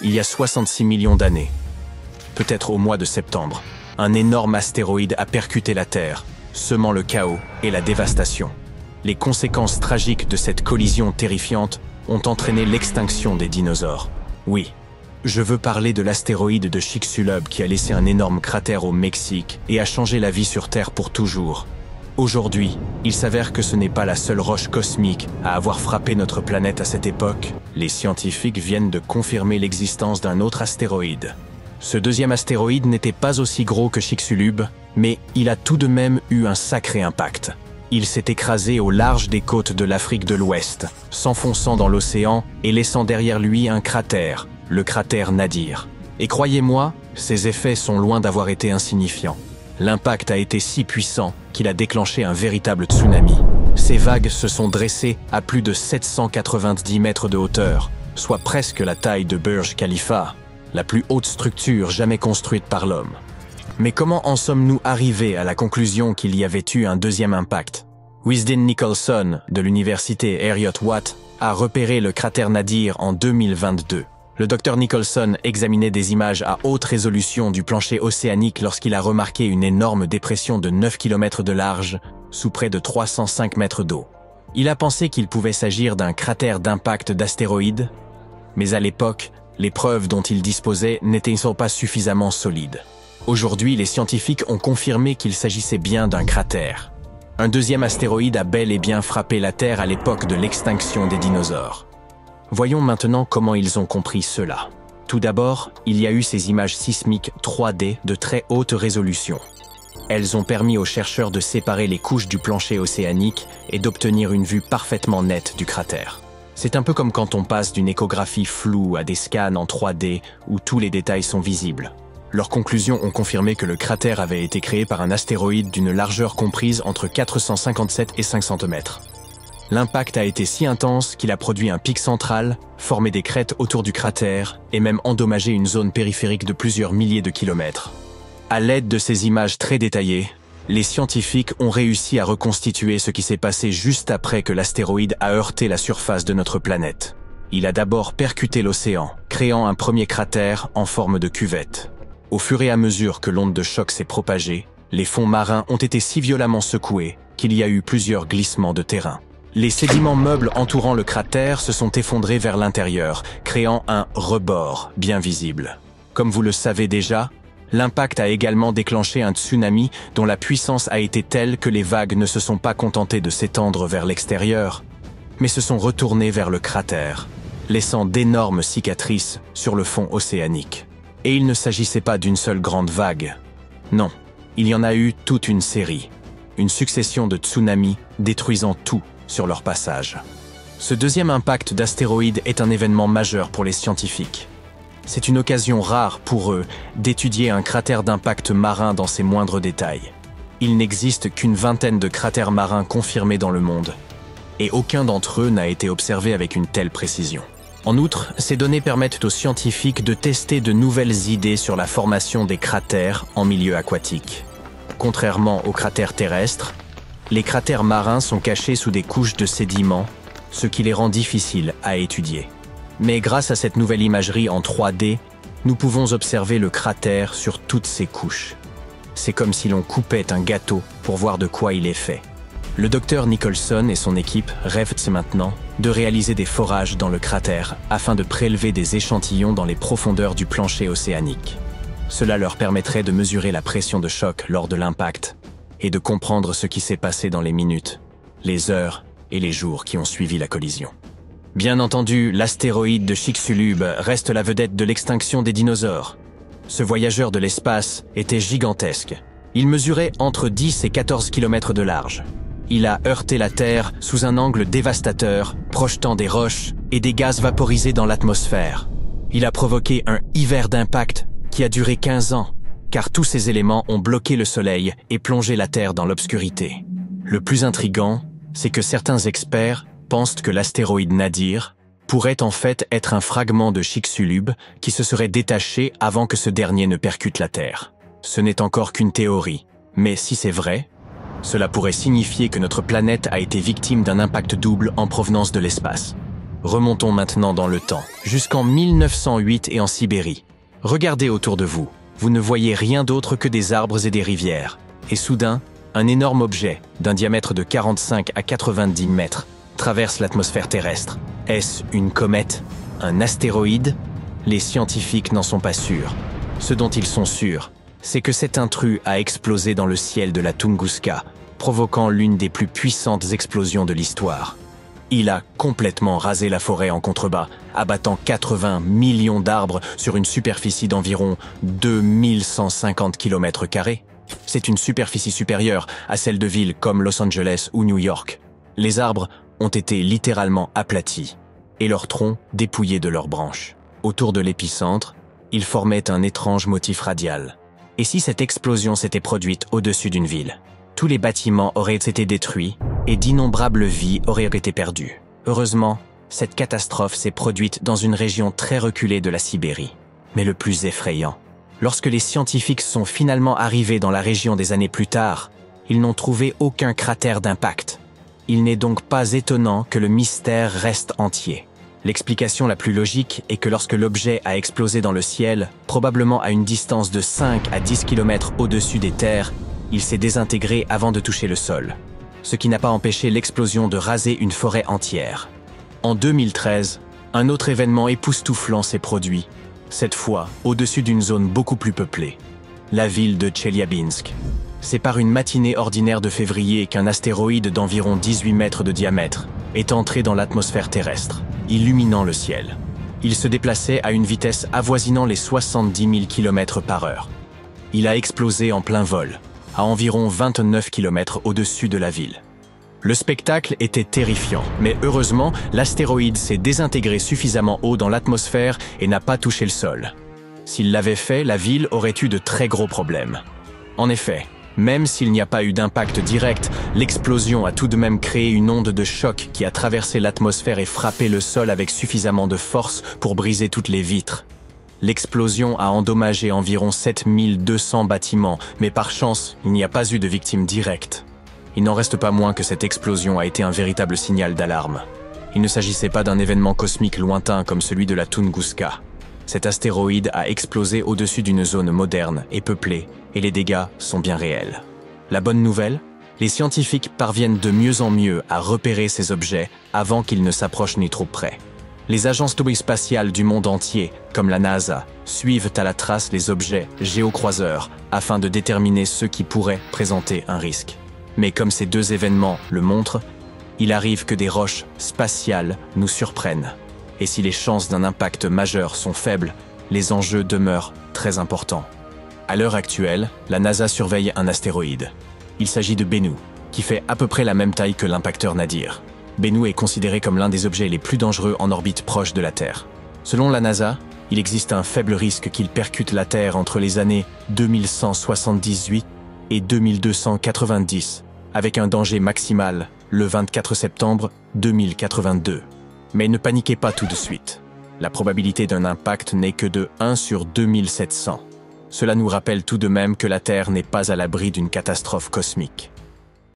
il y a 66 millions d'années, peut-être au mois de septembre, un énorme astéroïde a percuté la Terre, semant le chaos et la dévastation. Les conséquences tragiques de cette collision terrifiante ont entraîné l'extinction des dinosaures. Oui, je veux parler de l'astéroïde de Chicxulub qui a laissé un énorme cratère au Mexique et a changé la vie sur Terre pour toujours. Aujourd'hui, il s'avère que ce n'est pas la seule roche cosmique à avoir frappé notre planète à cette époque. Les scientifiques viennent de confirmer l'existence d'un autre astéroïde. Ce deuxième astéroïde n'était pas aussi gros que Chicxulub, mais il a tout de même eu un sacré impact. Il s'est écrasé au large des côtes de l'Afrique de l'Ouest, s'enfonçant dans l'océan et laissant derrière lui un cratère, le cratère Nadir. Et croyez-moi, ses effets sont loin d'avoir été insignifiants. L'impact a été si puissant qu'il a déclenché un véritable tsunami. Ces vagues se sont dressées à plus de 790 mètres de hauteur, soit presque la taille de Burj Khalifa, la plus haute structure jamais construite par l'homme. Mais comment en sommes-nous arrivés à la conclusion qu'il y avait eu un deuxième impact? Wisden Nicholson, de l'université Heriot-Watt, a repéré le cratère Nadir en 2022. Le docteur Nicholson examinait des images à haute résolution du plancher océanique lorsqu'il a remarqué une énorme dépression de 9 km de large, sous près de 305 mètres d'eau. Il a pensé qu'il pouvait s'agir d'un cratère d'impact d'astéroïdes, mais à l'époque, les preuves dont il disposait n'étaient pas suffisamment solides. Aujourd'hui, les scientifiques ont confirmé qu'il s'agissait bien d'un cratère. Un deuxième astéroïde a bel et bien frappé la Terre à l'époque de l'extinction des dinosaures. Voyons maintenant comment ils ont compris cela. Tout d'abord, il y a eu ces images sismiques 3D de très haute résolution. Elles ont permis aux chercheurs de séparer les couches du plancher océanique et d'obtenir une vue parfaitement nette du cratère. C'est un peu comme quand on passe d'une échographie floue à des scans en 3D où tous les détails sont visibles. Leurs conclusions ont confirmé que le cratère avait été créé par un astéroïde d'une largeur comprise entre 457 et 500 mètres. L'impact a été si intense qu'il a produit un pic central, formé des crêtes autour du cratère et même endommagé une zone périphérique de plusieurs milliers de kilomètres. À l'aide de ces images très détaillées, les scientifiques ont réussi à reconstituer ce qui s'est passé juste après que l'astéroïde a heurté la surface de notre planète. Il a d'abord percuté l'océan, créant un premier cratère en forme de cuvette. Au fur et à mesure que l'onde de choc s'est propagée, les fonds marins ont été si violemment secoués qu'il y a eu plusieurs glissements de terrain. Les sédiments meubles entourant le cratère se sont effondrés vers l'intérieur, créant un rebord bien visible. Comme vous le savez déjà, l'impact a également déclenché un tsunami dont la puissance a été telle que les vagues ne se sont pas contentées de s'étendre vers l'extérieur, mais se sont retournées vers le cratère, laissant d'énormes cicatrices sur le fond océanique. Et il ne s'agissait pas d'une seule grande vague. Non, il y en a eu toute une série, une succession de tsunamis détruisant tout sur leur passage. Ce deuxième impact d'astéroïde est un événement majeur pour les scientifiques. C'est une occasion rare pour eux d'étudier un cratère d'impact marin dans ses moindres détails. Il n'existe qu'une vingtaine de cratères marins confirmés dans le monde, et aucun d'entre eux n'a été observé avec une telle précision. En outre, ces données permettent aux scientifiques de tester de nouvelles idées sur la formation des cratères en milieu aquatique. Contrairement aux cratères terrestres, les cratères marins sont cachés sous des couches de sédiments, ce qui les rend difficiles à étudier. Mais grâce à cette nouvelle imagerie en 3D, nous pouvons observer le cratère sur toutes ses couches. C'est comme si l'on coupait un gâteau pour voir de quoi il est fait. Le docteur Nicholson et son équipe rêvent maintenant de réaliser des forages dans le cratère afin de prélever des échantillons dans les profondeurs du plancher océanique. Cela leur permettrait de mesurer la pression de choc lors de l'impact et de comprendre ce qui s'est passé dans les minutes, les heures et les jours qui ont suivi la collision. Bien entendu, l'astéroïde de Chicxulub reste la vedette de l'extinction des dinosaures. Ce voyageur de l'espace était gigantesque. Il mesurait entre 10 et 14 km de large. Il a heurté la Terre sous un angle dévastateur, projetant des roches et des gaz vaporisés dans l'atmosphère. Il a provoqué un hiver d'impact qui a duré 15 ans, car tous ces éléments ont bloqué le Soleil et plongé la Terre dans l'obscurité. Le plus intriguant, c'est que certains experts pensent que l'astéroïde Nadir pourrait en fait être un fragment de Chicxulub qui se serait détaché avant que ce dernier ne percute la Terre. Ce n'est encore qu'une théorie, mais si c'est vrai, cela pourrait signifier que notre planète a été victime d'un impact double en provenance de l'espace. Remontons maintenant dans le temps, jusqu'en 1908 et en Sibérie. Regardez autour de vous, vous ne voyez rien d'autre que des arbres et des rivières. Et soudain, un énorme objet, d'un diamètre de 45 à 90 mètres, traverse l'atmosphère terrestre. Est-ce une comète? Un astéroïde? Les scientifiques n'en sont pas sûrs. Ce dont ils sont sûrs, c'est que cet intrus a explosé dans le ciel de la Tunguska, provoquant l'une des plus puissantes explosions de l'histoire. Il a complètement rasé la forêt en contrebas, abattant 80 millions d'arbres sur une superficie d'environ 2150 km². C'est une superficie supérieure à celle de villes comme Los Angeles ou New York. Les arbres ont été littéralement aplatis et leurs troncs dépouillés de leurs branches. Autour de l'épicentre, ils formaient un étrange motif radial. Et si cette explosion s'était produite au-dessus d'une ville? Tous les bâtiments auraient été détruits et d'innombrables vies auraient été perdues. Heureusement, cette catastrophe s'est produite dans une région très reculée de la Sibérie. Mais le plus effrayant, lorsque les scientifiques sont finalement arrivés dans la région des années plus tard, ils n'ont trouvé aucun cratère d'impact. Il n'est donc pas étonnant que le mystère reste entier. L'explication la plus logique est que lorsque l'objet a explosé dans le ciel, probablement à une distance de 5 à 10 km au-dessus des terres, il s'est désintégré avant de toucher le sol, ce qui n'a pas empêché l'explosion de raser une forêt entière. En 2013, un autre événement époustouflant s'est produit, cette fois au-dessus d'une zone beaucoup plus peuplée, la ville de Tcheliabinsk. C'est par une matinée ordinaire de février qu'un astéroïde d'environ 18 mètres de diamètre est entré dans l'atmosphère terrestre, illuminant le ciel. Il se déplaçait à une vitesse avoisinant les 70 000 km/h. Il a explosé en plein vol, à environ 29 km au-dessus de la ville. Le spectacle était terrifiant, mais heureusement, l'astéroïde s'est désintégré suffisamment haut dans l'atmosphère et n'a pas touché le sol. S'il l'avait fait, la ville aurait eu de très gros problèmes. En effet, même s'il n'y a pas eu d'impact direct, l'explosion a tout de même créé une onde de choc qui a traversé l'atmosphère et frappé le sol avec suffisamment de force pour briser toutes les vitres. L'explosion a endommagé environ 7200 bâtiments, mais par chance, il n'y a pas eu de victimes directes. Il n'en reste pas moins que cette explosion a été un véritable signal d'alarme. Il ne s'agissait pas d'un événement cosmique lointain comme celui de la Tunguska. Cet astéroïde a explosé au-dessus d'une zone moderne et peuplée, et les dégâts sont bien réels. La bonne nouvelle, les scientifiques parviennent de mieux en mieux à repérer ces objets avant qu'ils ne s'approchent ni trop près. Les agences spatiales du monde entier, comme la NASA, suivent à la trace les objets géocroiseurs afin de déterminer ceux qui pourraient présenter un risque. Mais comme ces deux événements le montrent, il arrive que des roches spatiales nous surprennent. Et si les chances d'un impact majeur sont faibles, les enjeux demeurent très importants. À l'heure actuelle, la NASA surveille un astéroïde. Il s'agit de Bennu, qui fait à peu près la même taille que l'impacteur Nadir. Bennu est considéré comme l'un des objets les plus dangereux en orbite proche de la Terre. Selon la NASA, il existe un faible risque qu'il percute la Terre entre les années 2178 et 2290, avec un danger maximal le 24 septembre 2082. Mais ne paniquez pas tout de suite. La probabilité d'un impact n'est que de 1 sur 2700. Cela nous rappelle tout de même que la Terre n'est pas à l'abri d'une catastrophe cosmique.